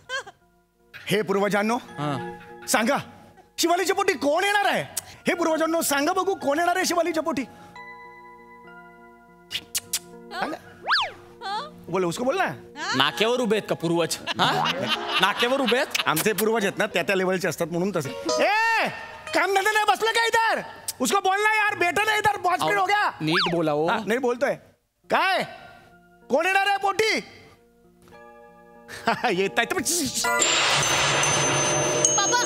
हे पूर्वजांनो सांगा, शिवालीच्या पोटी कोण येणार आहे? हे पूर्वजांनो सांगा बघू, कोण येणार आहे शिवालीच्या पोटी? बोल, उसको बोल ना. नाक्यावर उभे आहेत का पूर्वज? नाक्यावर उभे आहेत. आमचे पूर्वज आहेत ना त्या लेवलचे असतात म्हणून तसे. ए काम धंदे नाही, बसलं काय इधर? उसको बोलना यार, बेटा नाही इधर, 5 मिनिट हो गया. नीट बोला हो. नाही बोलतोय. काय कोण येणार आहे पोटी? येत आहे बाबा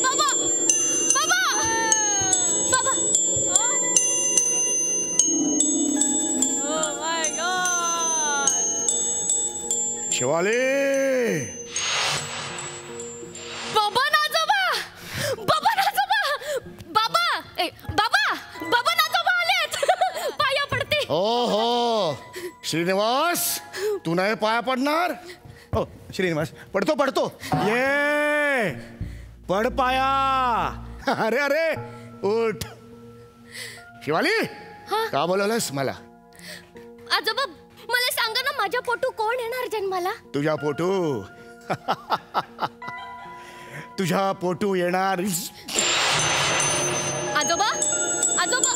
बाबा बाबा बाबा. शिवाली. बाबा नाजोबा. बाबा नाजोबा. बाबा बाबा बाबा नाजोबा आलेत. पाया पडते. हो श्रीनिवास, तू नाही पाया पडणार? हो श्रीनिवास, पडतो. ये पड पाया. अरे अरे उठ. शिवाली का बोलवलंस मला? आजोबा मला सांगा ना, माझ्या पोटू कोण येणार जन्माला? तुझ्या पोटू येणार. आजोबा आजोबा.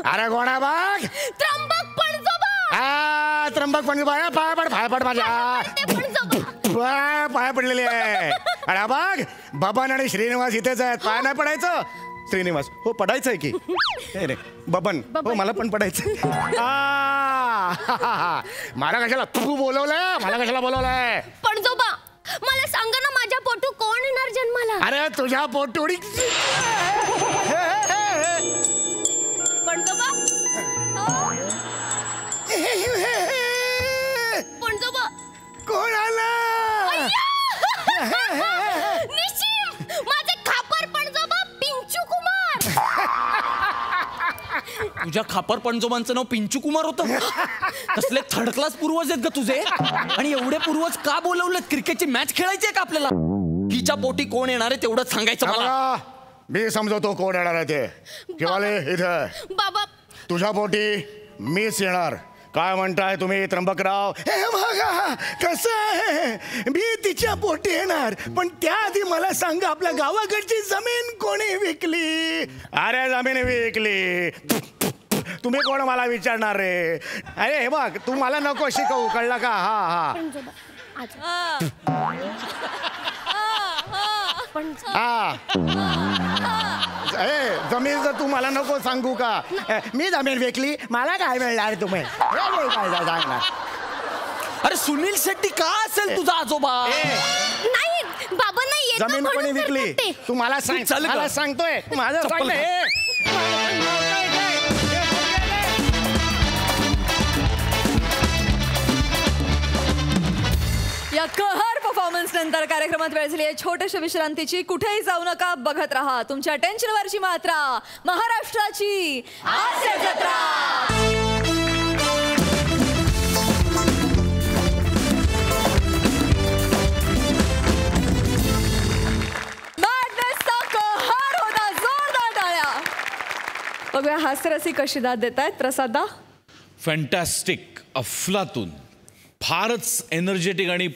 अरे गोडा बघ. त्र्यंबक पणजोबा. त्र्यंबक पणजोबा, पाय पड माझ्या. पाय पडलेले आहे. अरे बघ, बबन आणि श्रीनिवास इथेच आहेत. पाय नाही पडायचं. श्रीनिवास हो पडायचंय की रे. बबन हो मला पण पडायचं. मला कशाला तू बोलवलंय? मला कशाला बोलवलंय? पणजोबा मला सांगा ना, माझ्या पोटू कोण येणार जन्माला? अरे तुझ्या पोटोडी. पणजोबा पणजोबा कोण आलं? निशिम, माझे खापर पणजोबा पिंचू कुमार. तुझ्या खापर पणजोबांचं नाव पिंचू कुमार होतं? कसले थर्ड क्लास पूर्वज आहेत का तुझे? आणि एवढे पूर्वज का बोलवलेत? क्रिकेटची मॅच खेळायची आहे का आपल्याला? हिच्या पोटी कोण येणार आहे तेवढंच सांगायचं मला. मी समजवतो कोण येणार आहे ते. शिवाले इथं. बाबा तुझ्या पोटी मीच येणार. काय म्हणताय तुम्ही त्र्यंबकराव? हे बघा कसं आहे, मी तिच्या पोटी येणार, पण त्याआधी मला सांगा, आपल्या गावाकडची जमीन कोणी विकली? अरे जमीन विकली. तुम्ही कोण मला विचारणार रे? अरे हे बघ, तू मला नको शिकवू, कळलं का? हा जमीन तू मला नको सांगू का? मी जमीन विकली, मला काय मिळणार? तुम्ही काय सांगणार? अरे सुनील शेट्टी का असेल तुझा आजोबा? नाही बाबा नाही. जमीन कोणी विकली? तू मला सांग. मला सांगतोय माझं सांगतोय. या कहर परफॉर्मन्स नंतर कार्यक्रमात वेळ झाली आहे छोट्याशा विश्रांतीची. कुठेही जाऊ नका, बघत राहा तुमच्या टेन्शनवरची मात्रा, महाराष्ट्राची हास्य जत्रा. मॅडनेसचा कहर होता. जोरदार टाळ्या. बघूया हास्यरसिक कशी दाद देत आहेत. प्रसादा. फॅन्टॅस्टिक, अफलातून, फारच एनर्जेटिक आणि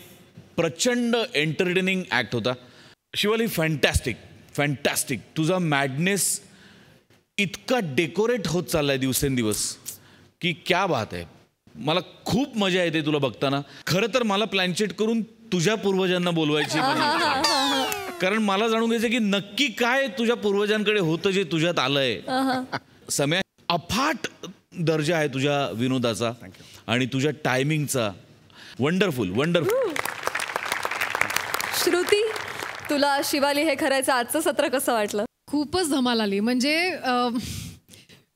प्रचंड एंटरटेनिंग ॲक्ट होता. शिवाली फॅन्टॅस्टिक. तुझा मॅडनेस इतका डेकोरेट होत चाललाय दिवसेंदिवस की क्या बात आहे. मला खूप मजा येते तुला बघताना. खरं तर मला प्लॅनचेट करून तुझ्या पूर्वजांना बोलवायची, कारण मला जाणून घ्यायचं की नक्की काय तुझ्या पूर्वजांकडे होतं जे तुझ्यात आलंय. सम्या, अफाट दर्जा आहे तुझ्या विनोदाचा आणि तुझ्या टायमिंगचा. Wonderful wonderful. श्रुती, तुला शिवाली हे खरायचं आजचं सत्र कसं वाटलं? खूपच धमाल आली. म्हणजे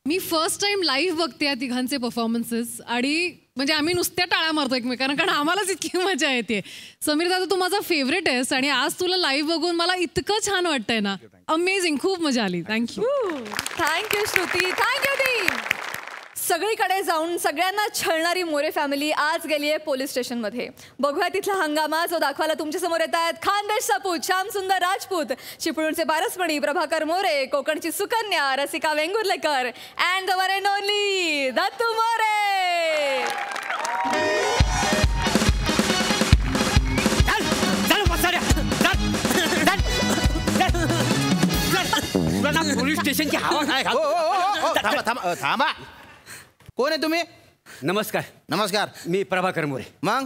मी फर्स्ट टाइम लाईव्ह बघते या तिघांचे परफॉर्मन्सेस आणि म्हणजे आम्ही नुसत्या टाळ्या मारतो एकमेकांना, कारण आम्हालाच इतकी मजा येते. समीर दादा, तू माझा फेवरेट आहेस आणि आज तुला लाईव्ह बघून मला इतकं छान वाटतंय ना. अमेझिंग, खूप मजा आली. Thank you. Thank you Shruti, thank you team. सगळीकडे जाऊन सगळ्यांना छळणारी मोरे फॅमिली आज गेली आहे पोलीस स्टेशनमध्ये. बघूया तिथला हंगामा, जो दाखवायला तुमच्यासमोर येत आहेत खानदेश सपूत, श्याम सुंदर राजपूत, चिपळूणचे पारसमणी प्रभाकर मोरे, कोकणची Sukanya Rasika Vengurlekar and the one and only Dattu More. Police स्टेशनची हवा काय? थांबा. कोण आहे तुम्ही? नमस्कार. नमस्कार. मी प्रभाकर मोरे. मग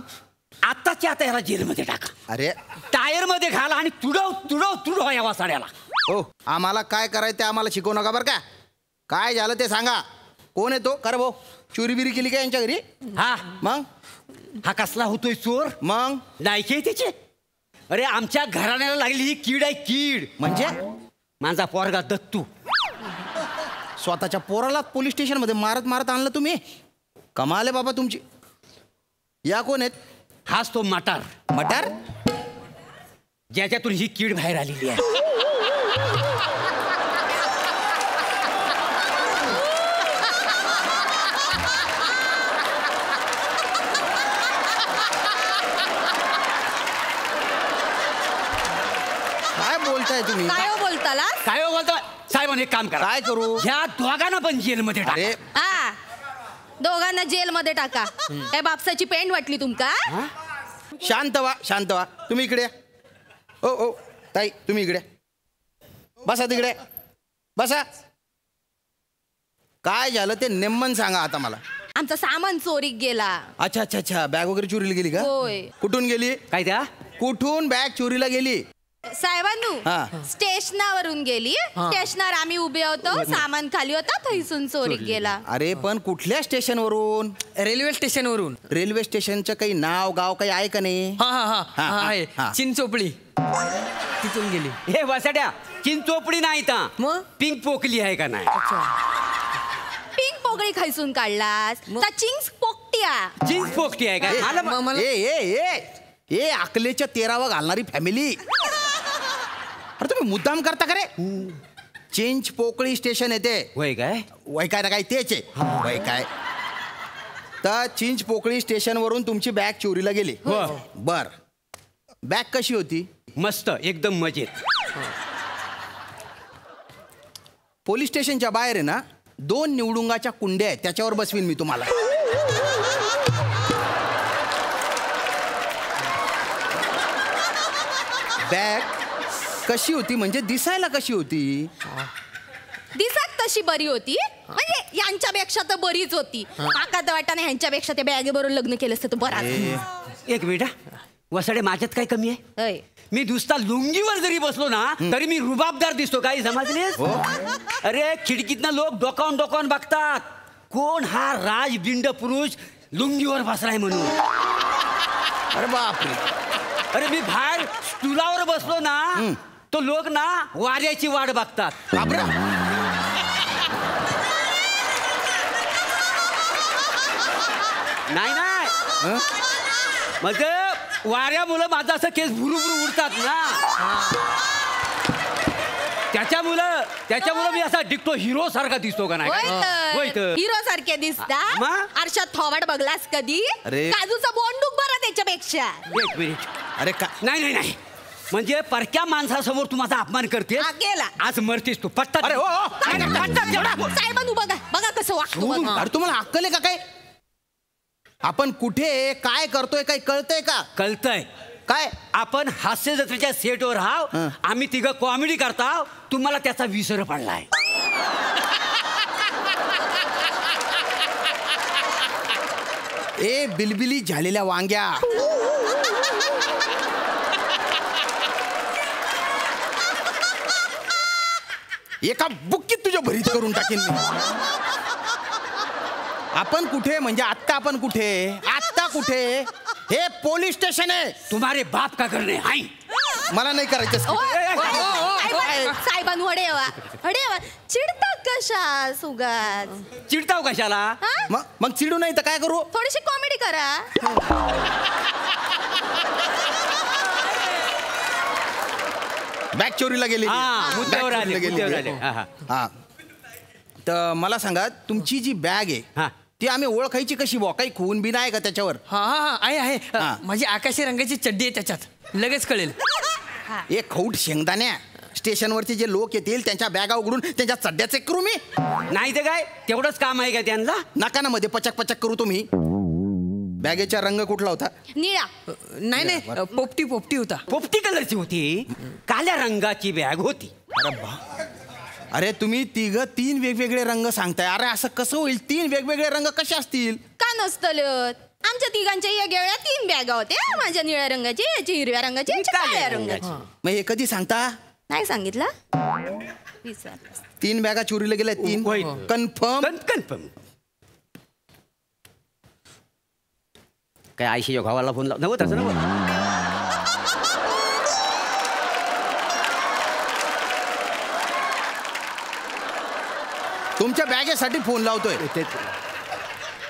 आत्ताच्या आता याला जेलमध्ये टाका. अरे टायर मध्ये घाला आणि तुडव तुडव तुडव या वासाड्याला. हो, आम्हाला काय करायचं ते आम्हाला शिकवू नका बरं का. काय झालं ते सांगा. कोण आहे तो? खरं भाऊ, चोरी बिरी केली का यांच्या घरी? हा, मग हा कसला होतोय चोर? मग लायकी आहे त्याची. अरे आमच्या घराण्याला लागली ही कीड आहे, कीड. म्हणजे माझा पोरगा दत्तू. स्वतःच्या पोराला पोलीस स्टेशनमध्ये मारत मारत आणलं तुम्ही? कमाल आहे बाबा तुमची. या कोण आहेत? हाच तो मटार. मटार? ज्याच्यातून ही कीड बाहेर आलेली आहे. काय बोलताय तुम्ही? काय हो बोलताला? काय हो बोलतो साहेबांनी? एक काम करा. काय करू? ह्या दोघांना पण जेलमध्ये टाका. अरे हा, दोघांना जेलमध्ये टाका. काय बापसाची पेंट वाटली तुमका? शांत व्हा, शांत व्हा. तुम्ही इकडे या. ओ ओ ताई, तुम्ही इकडे बसा. तिकडे बसा. काय झालं ते नेमन सांगा आता मला. आमचं सामान चोरीक गेला. अच्छा अच्छा अच्छा. बॅग वगैरे चोरीला गेली का? होय. कुठून गेली? काय द्या? कुठून बॅग चोरीला गेली? साहेबांनू, हा. स्टेशनावरून गेली. स्टेशनवर आम्ही उभे होतो, सामान खाली होता, थैसून चोरीक गेला. अरे पण कुठल्या स्टेशनवरून? रेल्वे स्टेशनवरून. रेल्वे स्टेशनचं काही नाव गाव काही आहे का नाही? हा हा हा हा, हा हा, आहे. हा. चिंचोपडी तिथून गेली. हे वसाड्या, चिंचोपडी नाही ता मग? पिंक पोकली आहे का नाही? पिंक पोकळी खैसून काढलास का चिंग्स पोकट्या? चिंच पोकटी आहे का? ए, मला ए ए ए ए अकलेच्या 13वा घालणारी फॅमिली. अरे तुम्ही मुद्दाम करता का रे? चिंच पोकळी स्टेशन येते. होय काय? वय काय ना काय तेच आहे. वय काय तर चिंच पोकळी स्टेशनवरून तुमची बॅग चोरीला गेली. बर, बॅग कशी होती? मस्त, एकदम मजेत. पोलीस स्टेशनच्या बाहेर आहे ना 2 निवडुंगाच्या कुंड्या आहेत, त्याच्यावर बसवीन मी तुम्हाला. बॅग कशी होती म्हणजे दिसायला कशी होती? दिसत तशी बरी होती, म्हणजे यांच्यापेक्षा तर बरीच होती. काका तर वाटाने ह्यांच्यापेक्षा त्या बॅगेबरोबर लग्न केलं असतं तर बराच. एक मिनिट हा. वसाडे, माझ्यात काय कमी आहे? होय. मी दुसता लुंगीवर जरी बसलो ना तरी मी रुबाबदार दिसतो. काही समजलेस? अरे खिडकीतनं लोक डोकावून डोकावून बघतात, कोण हा राजबिंड पुरुष लुंगीवर बसलाय म्हणून. अरे बापरे. अरे मी बाहेर स्टुलावर बसलो ना तो लोक ना वाऱ्याची वाट बघतात. बापरे. नाही नाही, म्हणजे वाऱ्यामुळं माझं असं केस भुरुभुरू उडतात ना, त्याच्यामुळं मी असा डिक्टो हिरो सारखा दिसतो का नाही? होय तर. हिरो सारखे दिसता. मग? आरशात थोबाड बघलास कधी? अरे. काजूचा बोंडूक बरा त्याच्यापेक्षा. एक मिनिट. अरे का नाही नाही नाही, म्हणजे परक्या माणसासमोर तू माझा अपमान करते. हा, गेला. आज मरतेस तू. पत्ता. अरे ओ साहेबांनू बघा बघा कसं वागतो बघा. अरे तुम्हाला अक्कल आहे का काय? आपण कुठे काय करतोय काही कळतंय का? कळतंय काय? आपण हास्य जत्रेच्या सेटवर हाव, आम्ही तिघं कॉमेडी करताव, तुम्हाला त्याचा विसर पडलाय. ए बिलबिली झालेल्या वांग्या. एका बुक्कीत तुझ्या भरीत करून टाकेन मी. आपण कुठे म्हणजे आत्ता आपण कुठे? आत्ता कुठे? हे पोलीस स्टेशन आहे. तुम्हारे बाप का करणे हाय. मला नाही करायचं. साहेबांनो हडेवा हडेवा चिडता कशा सुगात? चिडताव कशाला? मग चिडू नाही तर काय करू? थोडीशी कॉमेडी करा. बॅग चोरीला गेली. मुद्द्यावर आले. हा तर मला सांगा तुमची जी बॅग आहे ती आम्ही ओळखायची कशी? बुवा काही खून बिन आहे का त्याच्यावर? हा हा आहे. माझी आकाशी रंगाची चड्डी आहे त्याच्यात, लगेच कळेल. एक खौट शेंगदाण्या. स्टेशनवरचे जे लोक येतील त्यांच्या बॅगा उघडून त्यांच्या चड्ड्याचे करू मी? नाही ते काय तेवढंच काम आहे का त्यांना? नका ना मध्ये पचक पचक करू तुम्ही. बॅगेचा रंग कुठला होता? निळा. नाही पोपटी होता. पोपटी कलरची होती. काळ्या रंगाची बॅग होती. अरे तुम्ही तिघ 3 वेगवेगळे रंग सांगताय. अरे असं कसं होईल? 3 वेगवेगळे रंग कसे असतील? का नसतलं? आमच्या तिघांच्या वेगवेगळ्या 3 बॅगा होत्या. माझ्या निळ्या रंगाची, याची हिरव्या रंगाची, याची काळ्या रंगाची. मग हे कधी सांगता? नाही सांगितलं. 3 बॅगा चोरीला गेल्या. 3 कन्फर्म. कन्फर्म. काय आयशीच्या भावाला फोन लाव नव्हतं तसं नव्हतं. तुमच्या बॅगेसाठी फोन लावतोय.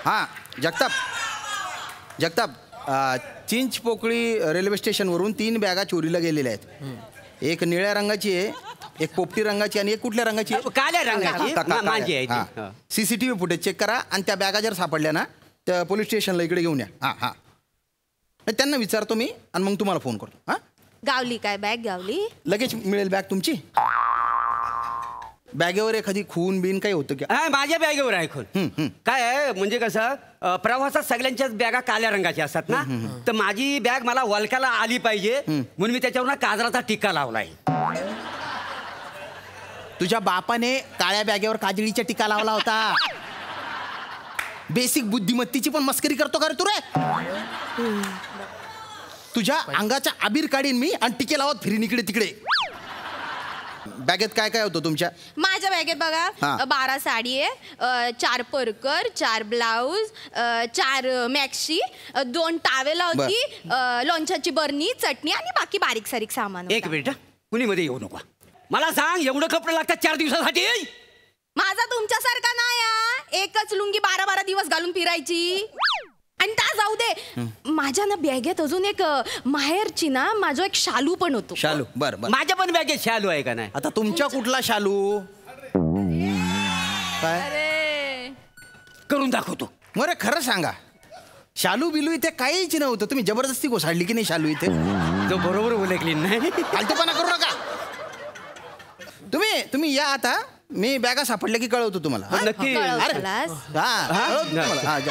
हा जगताप चिंचपोकळी रेल्वे स्टेशनवरून 3 बॅगा चोरीला गेलेल्या आहेत. एक निळ्या रंगाची आहे, एक पोपटी रंगाची आणि एक कुठल्या रंगाची? काळ्या रंगाची. CCTV फुटेज चेक करा आणि त्या बॅगा जर सापडल्या ना त्या पोलीस स्टेशनला इकडे घेऊन या. हा त्यांना विचारतो मी आणि मग तुम्हाला फोन करतो. हा गावली काय बॅग? गावली लगेच मिळेल बॅग तुमची. बॅगेवर एखादी खून बिन काही होतं का? माझ्या बॅगेवर आहे खून. काय आहे म्हणजे कसं प्रवासात सगळ्यांच्याच बॅगा काळ्या रंगाच्या असतात ना, तर माझी बॅग मला वलकाला आली पाहिजे म्हणून मी त्याच्यावर ना काजराचा टिक्का लावलाय. तुझ्या बापाने काळ्या बॅगेवर काजळीचा टिक्का लावला होता. बेसिक बुद्धिमत्तेची पण मस्करी करतो का रे तू? रे तुझ्या अंगाच्या आबीर काढीन मी आणि टिके लावत फिरीन इकडे तिकडे. बॅगेत काय काय होतं तुमच्या? माझ्या बॅगेत बघा 12 साडी आहे, 4 परकर, 4 ब्लाऊज, 4 मॅक्सी, 2 टावेल होती, लोणच्याची बरणी, चटणी आणि बाकी बारीक सारीक सामान. एक मिनिट कुणी मध्ये येऊ नको. मला सांग एवढं कपडे लागतात 4 दिवसासाठी? माझा तुमच्यासारखा नाही. एकच लुंगी 12 दिवस घालून फिरायची. आणि त्या जाऊ दे, माझ्या ना बॅगेत अजून एक माहेरची ना माझा एक शालू पण होतो. शालू? बरं. माझ्या पण बॅगेत शालू आहे का नाही? आता तुमच्या कुठला शालू? काय करून दाखवतो. बरं खरं सांगा, शालू बिलू इथे काहीच नव्हतं. तुम्ही जबरदस्ती घोसाडली की नाही शालू इथे? तो बरोबर ओळखली नाही. फालतूपणा करू नका. तुम्ही या आता. मी बॅगा सापडल्या की कळवतो तुम्हाला. नक्की.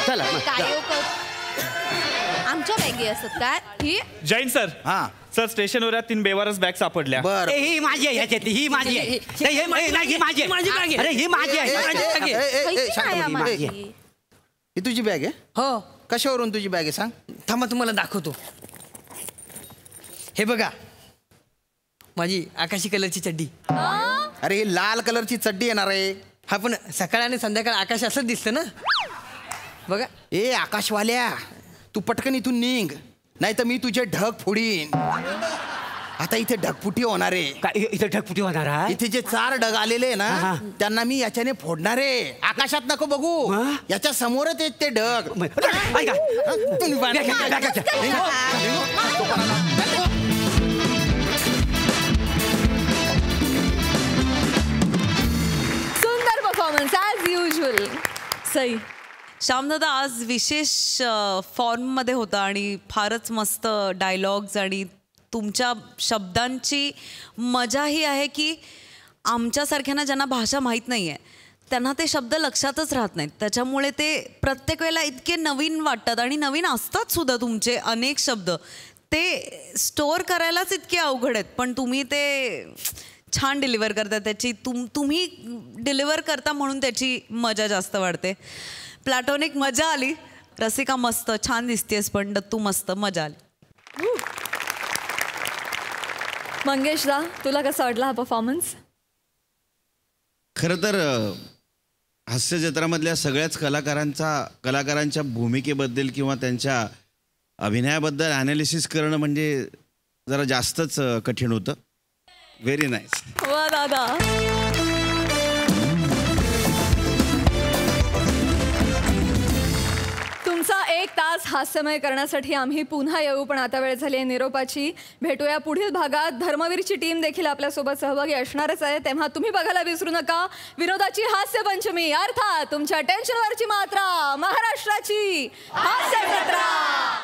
चला. आमच्या बॅगे असत काय? ही जैन सर. सर स्टेशनवर 3 बेवारस बॅग सापडल्या. ही माझी आहे ह्याच्यातली. ही माझी आहे. ही माझी आहे. अरे ही माझी आहे. ही तुझी बॅग आहे? हो. कशावरून तुझी बॅग आहे सांग? थांबा तुम्हाला दाखवतो. हे बघा माझी आकाशी कलरची चड्डी. अरे ही लाल कलरची चड्डी येणार आहे. हा पण सकाळ आणि संध्याकाळ आकाश असंच दिसतं ना. बघा. ए आकाशवाल्या, तू पटकन इथून निघ, नाही तर मी तुझे ढग फोडीन. आता इथे ढगफुटी होणार आहे. इथे ढगफुटी होणार आहे? इथे जे 4 ढग आलेले ना त्यांना मी याच्याने फोडणार आहे. आकाशात नको बघू, याच्या समोरच आहेत ते ढग. सुंदर परफॉर्मन्स ॲज युजल. सई. श्यामदादा आज विशेष फॉर्ममध्ये होता आणि फारच मस्त डायलॉग्स आणि तुमच्या शब्दांची मजा ही आहे की आमच्यासारख्यांना ज्यांना भाषा माहीत नाही आहे त्यांना ते शब्द लक्षातच राहत नाहीत. त्याच्यामुळे ते प्रत्येक वेळेला इतके नवीन वाटतात आणि नवीन असतात सुद्धा तुमचे अनेक शब्द. ते स्टोअर करायलाच इतके अवघड आहेत, पण तुम्ही ते छान डिलिव्हर करता. त्याची तुम्ही डिलिव्हर करता म्हणून त्याची मजा जास्त वाढते. प्लॅटॉनिक मजा आली रसिका मस्त, छान दिसतेस, पण दत्तू मस्त, मजा आली. मंगेशदा, तुला कसा वाटला हा परफॉर्मन्स? खरं तर हास्य जत्रामधल्या सगळ्याच कलाकारांच्या भूमिकेबद्दल किंवा त्यांच्या अभिनयाबद्दल ॲनालिसिस करणं म्हणजे जरा जास्तच कठीण होतं. Very nice. वा दादा. तुमचा 1 तास हास्यमय करण्यासाठी आम्ही पुन्हा येऊ, पण आता वेळ झाली आहे निरोपाची. भेटूया पुढील भागात. धर्मवीरची टीम देखील आपल्यासोबत सहभागी असणारच आहे, तेव्हा तुम्ही बघायला विसरू नका विनोदाची हास्य पंचमी, अर्थात तुमच्या टेन्शनवरची मात्रा, महाराष्ट्राची हास्य जत्रा.